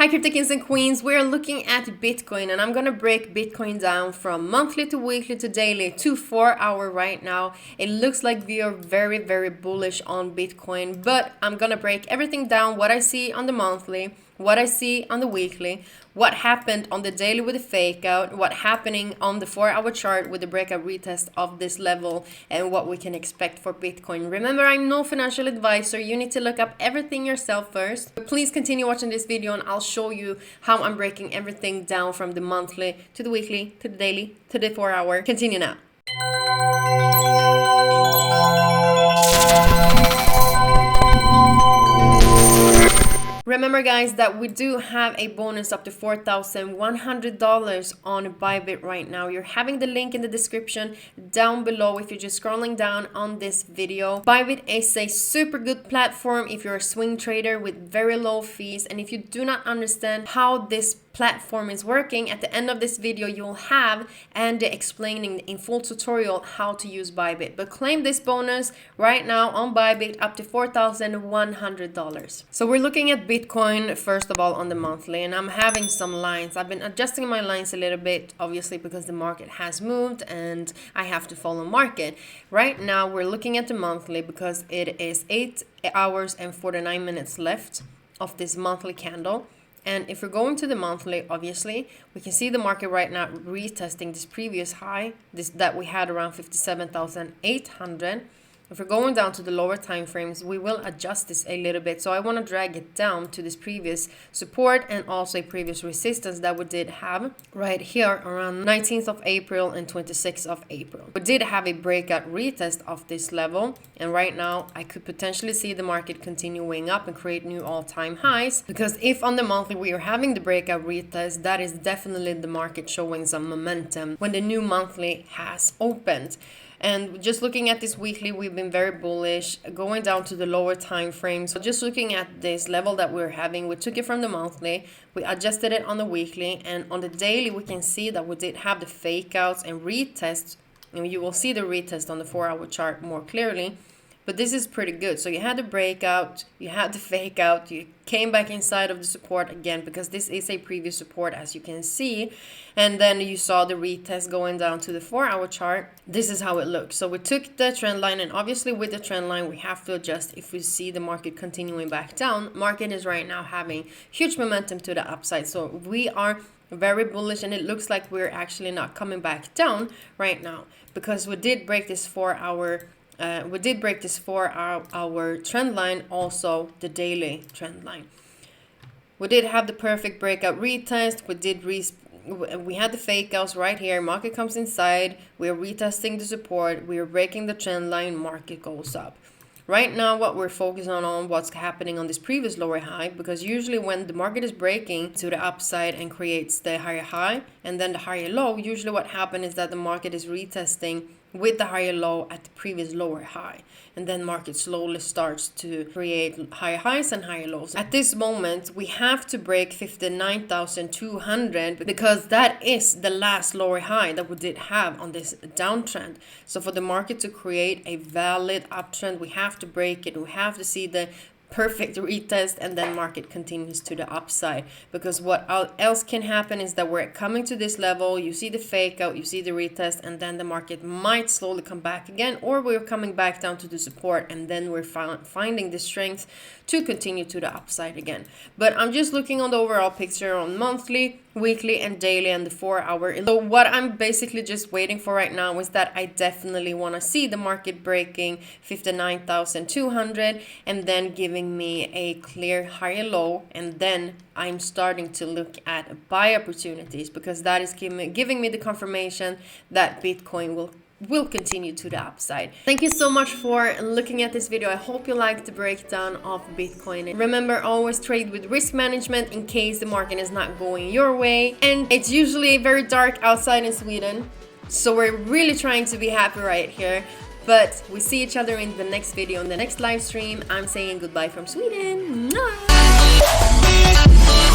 Hi crypto kings and queens, we're looking at Bitcoin and I'm gonna break Bitcoin down from monthly to weekly to daily to 4 hour right now. It looks like we are very bullish on Bitcoin, but I'm gonna break everything down, what I see on the monthly, what I see on the weekly, what happened on the daily with the fake out, what happening on the 4 hour chart with the breakout retest of this level, and what we can expect for Bitcoin. Remember, I'm no financial advisor. You need to look up everything yourself first. But please continue watching this video and I'll show you how I'm breaking everything down from the monthly to the weekly to the daily to the 4 hour. Continue now. Remember guys that we do have a bonus up to $4,100 on Bybit right now. You're having the link in the description down below if you're just scrolling down on this video. Bybit is a super good platform if you're a swing trader with very low fees, and if you do not understand how this platform is working, at the end of this video you'll have Andy explaining in full tutorial how to use Bybit. But claim this bonus right now on Bybit up to $4,100. So we're looking at Bitcoin first of all on the monthly, and I'm having some lines. I've been adjusting my lines a little bit, obviously because the market has moved and I have to follow market. Right now we're looking at the monthly because it is 8 hours and 49 minutes left of this monthly candle. And if we're going to the monthly, obviously, we can see the market right now retesting this previous high, that we had around 57,800. If we're going down to the lower time frames, we will adjust this a little bit. So I want to drag it down to this previous support and also a previous resistance that we did have right here around 19th of April and 26th of April. We did have a breakout retest of this level. And right now I could potentially see the market continuing up and create new all-time highs. Because if on the monthly we are having the breakout retest, that is definitely the market showing some momentum when the new monthly has opened. And just looking at this weekly, we've been very bullish, going down to the lower time frame. So just looking at this level that we're having, we took it from the monthly, we adjusted it on the weekly, and on the daily, we can see that we did have the fake outs and retests. And you will see the retest on the 4 hour chart more clearly. But this is pretty good. So you had the breakout, you had the fake out, you came back inside of the support again because this is a previous support as you can see. And then you saw the retest going down to the 4 hour chart. This is how it looks. So we took the trend line, and obviously with the trend line we have to adjust if we see the market continuing back down. Market is right now having huge momentum to the upside. So we are very bullish, and it looks like we're actually not coming back down right now because we did break this 4 hour trend line, also the daily trend line. We did have the perfect breakout retest. We had the fake outs right here. Market comes inside. We are retesting the support. We are breaking the trend line. Market goes up. Right now, what we're focusing on what's happening on this previous lower high, because usually when the market is breaking to the upside and creates the higher high and then the higher low, usually what happens is that the market is retesting with the higher low at the previous lower high, and then market slowly starts to create higher highs and higher lows. At this moment we have to break 59,200 because that is the last lower high that we did have on this downtrend. So for the market to create a valid uptrend, we have to break it. We have to see the perfect retest, and then market continues to the upside, because what else can happen is that we're coming to this level, you see the fake out, you see the retest, and then the market might slowly come back again, or we're coming back down to the support, and then we're finding the strength to continue to the upside again. But I'm just looking on the overall picture on monthly, weekly, and daily, and the 4 hour. So what I'm basically just waiting for right now is that I definitely want to see the market breaking 59,200 and then giving me a clear higher low, and then I'm starting to look at buy opportunities, because that is giving me the confirmation that Bitcoin will continue to the upside. Thank you so much for looking at this video. I hope you liked the breakdown of Bitcoin. Remember, always trade with risk management in case the market is not going your way. And it's usually very dark outside in Sweden, so we're really trying to be happy right here. But we see each other in the next video, in the next live stream. I'm saying goodbye from Sweden. Mwah!